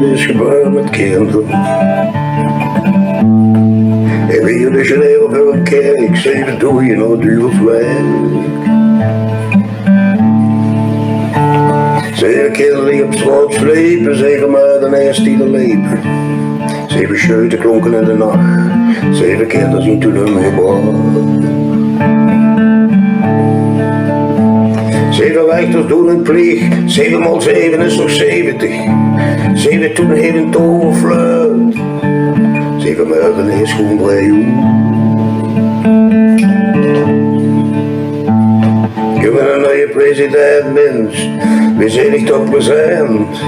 is gebeurd met kinderen. En Rio de Janeiro voor een kerk, 7 doe je nou duur werk. 7 kinderen die op straat slepen, 7 meiden eerst die er lepen. 7 scheuten klonken in de nacht, 7 kinderen zien toen hem gebracht. 7 rechters doen hun plicht, 7 maal 7 is nog 70. 7 toen heeft een toverfluit, 7 meiden is gewoon blij. Je bent een nieuwe president, mens, we zijn niet op present.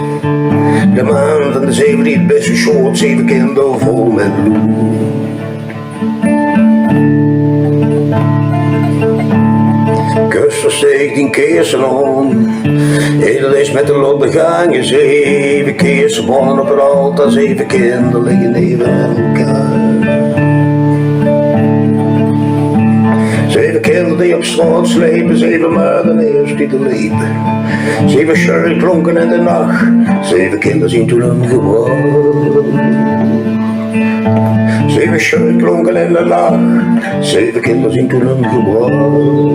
De man van de 7 die het beste short, 7 kinderen vol met bloed. Kuster steekt 10 keer zijn hand, ieder is met de lot begangen. 7 keer ze bonnen op het altaar, 7 kinderen liggen neven elkaar. 7 kinderen die op straat slepen, 7 meiden eerst die te lepen. 7 schurren klonken in de nacht, 7 kinderen zien toen hem gebracht. 7 schurren klonken in de nacht, 7 kinderen zien toen hem gebracht.